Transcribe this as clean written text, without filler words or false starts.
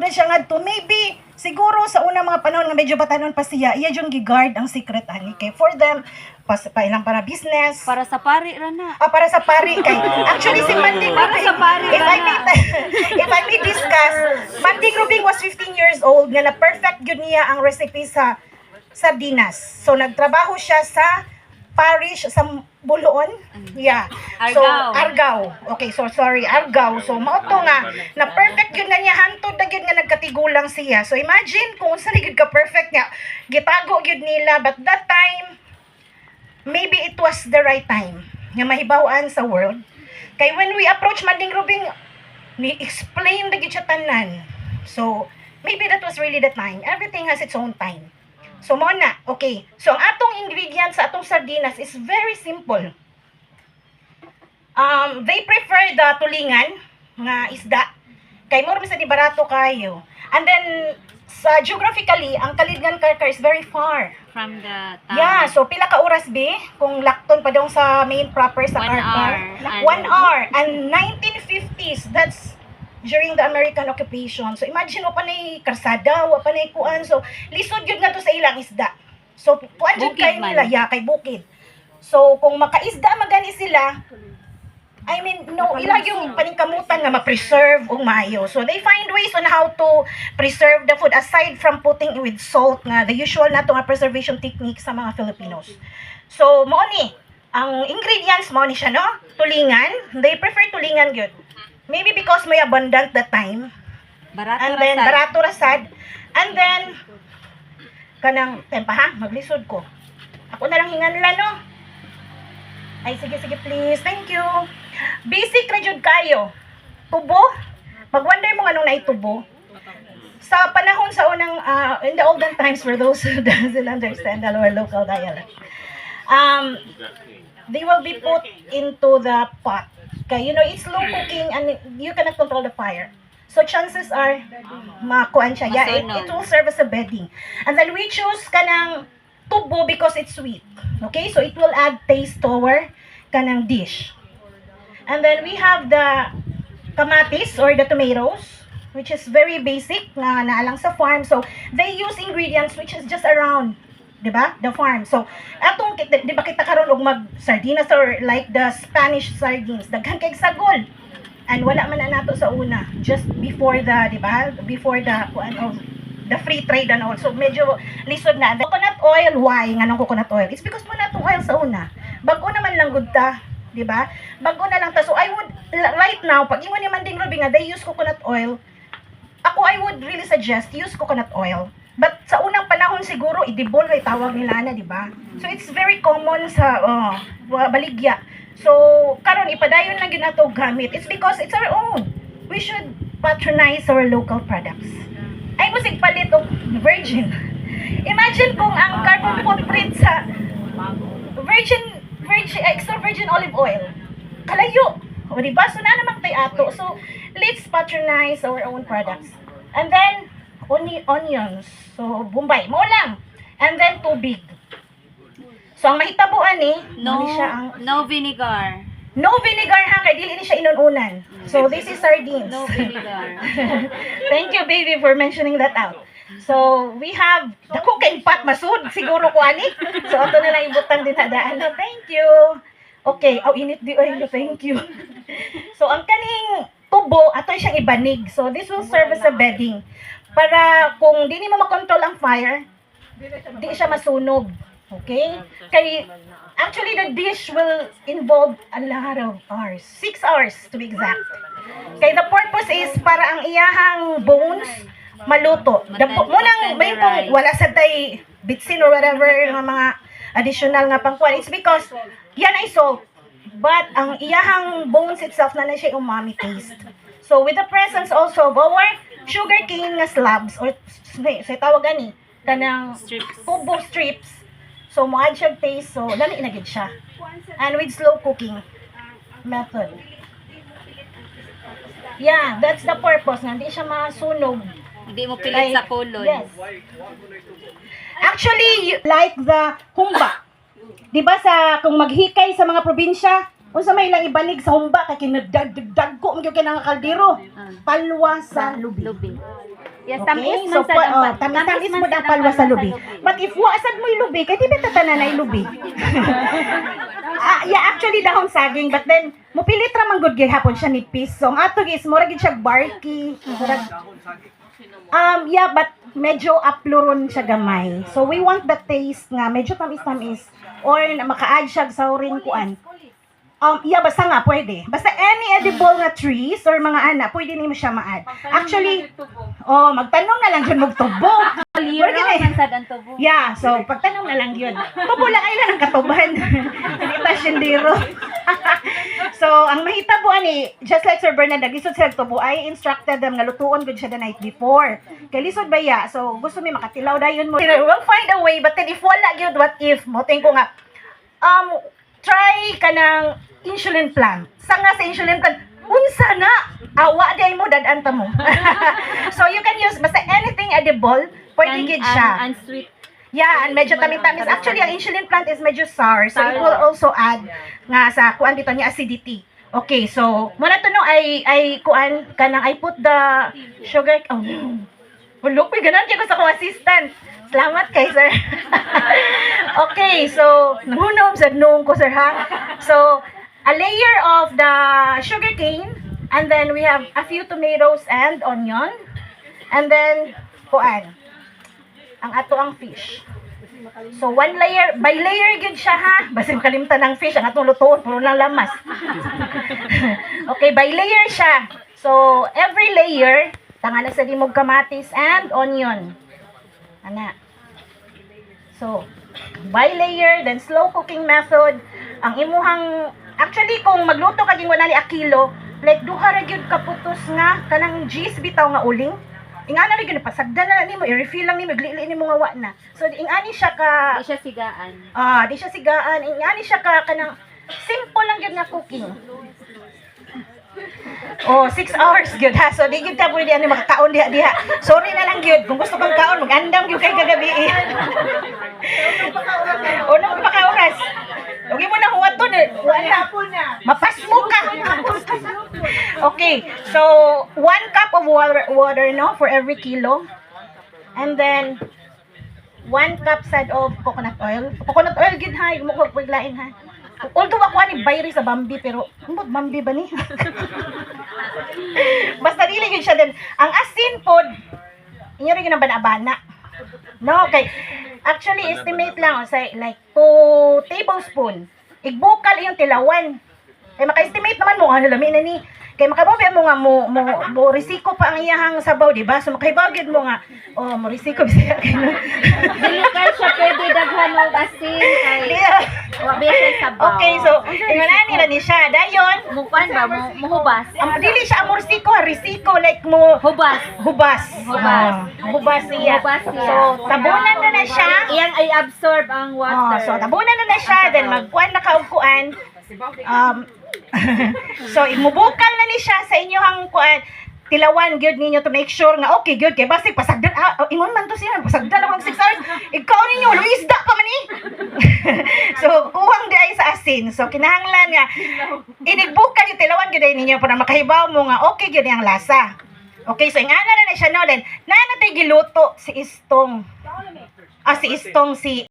na siya ngadto. Maybe siguro sa unang mga panahon nga medyo batanon pa siya, iya yung giguard ang secret ani kay for them ilang para business. Para sa pari ra na. Para sa pari kay actually si Manding Para sa pari if ra I na. may if I may discuss, Manding Rubing was 15 years old nga na perfect gyud niya ang recipe sa sardinas. So nagtrabaho siya sa parish sa Buloon. Yeah. So Argao. Argao. Okay, so sorry, Argao. So mao to nga na perfect yun na niya hantod na gyud nga nagkatigulang siya. So imagine kung unsa gyud ka perfect nga gitago gyud nila, but that time maybe it was the right time nga mahibaw-an sa world. Kay when we approach Manding Rubing, ni explain na gyud siya tanan. So maybe that was really the time. Everything has its own time. So, mo na. Okay. So, ang atong ingredients sa atong sardinas is very simple. They prefer the tulingan nga isda. Kay mo sa di barato kayo. And then, sa geographically, ang Kalidngan Karkar is very far. From the town. Yeah. So, pila ka oras be? Kung lakton pa dong sa main proper sa 1 Karkar. hour. 1 hour. And 1950s, that's during the American occupation. So imagine wa pa nay karsada, wa pa nay kuan. So lisod gyud nga to sa ilang isda. So kuan jud Bukid kay man. nila, ya kay bukid. So kung makaisda magani sila, I mean no ila yung paningkamutan nga ma-preserve og maayo. So they find ways on how to preserve the food aside from putting it with salt nga the usual nato nga preservation technique sa mga Filipinos. So mao ni ang ingredients mao ni siya no, tulingan. They prefer tulingan gyud. Maybe because may abundant that time. Barato And ra then, sad. barato rasad. And then, kanang, tempa ha, maglisod ko. Ako na lang hinganla, no? Ay, sige, please. Thank you. Basic ra jud kayo. Tubo. Mag-wonder mo anong naitubo. Sa panahon sa unang, in the olden times, for those who doesn't understand our local dialect, they will be put into the pot. Okay, you know, it's slow cooking and you cannot control the fire. So chances are, makuan siya. Yeah, it will serve as a bedding. And then we choose kanang tubo because it's sweet. Okay, so it will add taste to our kanang dish. And then we have the kamatis or the tomatoes, which is very basic na naalang sa farm. So they use ingredients which is just around, diba? The farm. So, atong, di ba kita karon og mag sardinas or like the Spanish sardines, daghan kay sagol. And wala man na nato sa una, just before the, diba? Before the, the free trade and all. So, medyo lisod na. The coconut oil, why? Nga nung coconut oil? It's because wala tong oil sa una. Bago naman lang gud ta, diba? Bago na lang ta. So, I would, right now, pag ingon ni Manding Rubing nga, they use coconut oil, I would really suggest use coconut oil. But sa unang panahon siguro, idibol ay tawag nila na, di ba? So it's very common sa baligya. So karon ipadayon lang gyud nato gamit. It's because it's our own. We should patronize our local products. Ay mo sig palit og virgin. Imagine kung ang carbon footprint sa virgin extra virgin olive oil. Kalayo. O di ba? So na naman tay ato. So let's patronize our own products. And then onions. So, Bombay. Mo lang. And then, tubig. So, ang mahitabuan No, siya ang, no vinegar. no vinegar ha, kay dili ni siya inununan. So, this is sardines. No vinegar. Thank you, baby, for mentioning that out. So, we have the cooking pot, masud, siguro ko ani. So, ito na lang ibutang din hadaan. Thank you. Okay, init di oil, thank you. So, ang kaning tubo, ato siyang ibanig. So, this will serve as a bedding. Para kung di mo makontrol ang fire, di siya masunog. Okay? Kay, actually, the dish will involve a lot of hours. 6 hours, to be exact. Kay, the purpose is para ang iyahang bones maluto. Munang, may kung wala sa tay bitsin or whatever, mga additional nga pangkuan. It's because, yan ay salt. But, ang iyahang bones itself na siya umami taste. So, with the presence also of our sugar cane nga slabs, or sa tawag ani, kanang tubo strips. So, mo-add siya taste. So, lami na gid siya. And with slow cooking method. Yeah, that's the purpose. Hindi siya masunog. Hindi mo pilit sa kulon. Yes. Actually, like the humba. Diba sa, kung maghikay sa mga probinsya, Unsa may lang ibanig sa humba kay kinadagko mo gyud kanang kaldero. Palwa sa lubi. Lubi. Yes, Okay, so tamis mo ang palwa sa lubi. But if wasad mo yung lubi, kaya di ba tatanan na yung lubi? Yeah, actually dahon saging, but then mupilit ra man gud gihapon siya nipis. So ang ato is mura gid siya barky. Yeah, but medyo apluron siya gamay. So we want the taste nga medyo tamis-tamis or maka-add siya sa uring kuan. Yeah, basta nga pwede. Basta any edible na trees or mga ana, pwede nimo siya ma-add. Actually, magtanong na lang yun magtubo. Lira man sad ang tubo. Yeah, so pagtanong na lang yun. Tubo lang ay lang ang katuban. Dito sindiro. So, ang mahitabuan just like Sir Bernard, nagisod sila tubo, I instructed them nga lutuon gud siya the night before. Kay lisod ba ya? So, gusto mi makatilaw dayon mo. We'll find a way, but then if wala gyud, what if? Moting ko nga, try ka ng insulin plant. Sanga sa insulin plant, unsa na? Awa day mo, dadanta mo. So, you can use, basta anything edible, pwede gid siya. And sweet. Yeah, and medyo tamis-tamis. Actually, ang insulin plant is medyo sour. So, it will also add nga sa kuan dito niya acidity. Okay, so, muna to no, I kuan, kanang, I put the sugar, look, may ganan ko sa kong assistant. Salamat kay sir. Okay, so, nangunom sa noong ko sir ha. So, a layer of the sugar cane, and then we have a few tomatoes and onion, and then, kuan, ang ato ang fish. So, one layer, by layer gud siya ha. Basta makalimtan ng fish, ang atong lutoon, puro lang lamas. Okay, by layer siya. So, every layer, tanga na sa dimog kamatis and onion. Ana. So, by layer, then slow cooking method. Ang imuhang, actually, kung magluto ka ging 1 kilo, like, duha ra gyud kaputos nga, kanang cheese bitaw nga uling. Ingana rin yun, pasagdan na nimo, i-refill lang nimo, iglili nimo nga wa na. So, ingani siya ka... Di siya sigaan. Di siya sigaan. Ingani siya ka, kanang simple lang yun na cooking. 6 hours gyud ha. So, di gyud ka pwede ano, makakaon diha. Sorry na lang gyud. Kung gusto kang kaon, mag-andam gyud kay kagabi. Nung pa ka oras. Huwag mo na huwat to. Mapas mo ka. Okay, so 1 cup of water no for every kilo, and then 1 cup sad of coconut oil. Coconut oil gid ha, mo ko paglain ha. Although ako ani bayri sa Bambi, pero Bambi ba ni? Basta dili gyud siya din. Ang asin pod inyo rin ang bana-bana. No, okay. Actually, estimate lang say like 2 tablespoon. Igbukal iyong tilawan. Kay maka-estimate naman mo ano lami na ni. Kay makabawi mo nga mo risiko pa ang iyahang sabaw, di ba? So makaibagid mo nga mo risiko bisaya kay no. Dili kay siya pwede daghan og asin kay wa biya siya sabaw. Okay, so ingana nila ni siya. Dayon, Mukuan ba muhubas? dili siya mo risiko like mo Hubas. hubas siya. Hubas siya. So tabunan na siya. Iyang ay absorb ang water. So tabunan na siya, then magkuan na kaugkuan. So imubukal na ni siya sa inyong kuan tilawan gyud ninyo to make sure nga okay gyud kay basi pasagdan ingon man to siya pasagdan ako 6 hours ikaw ninyo luisda pa man ni. So kuwang di ay sa asin, so kinahanglan nga inigbukal yung tilawan gyud ninyo para makahibaw mo nga okay gyud ang lasa. Okay, so ingana na siya no, then nanatay giluto si Istong si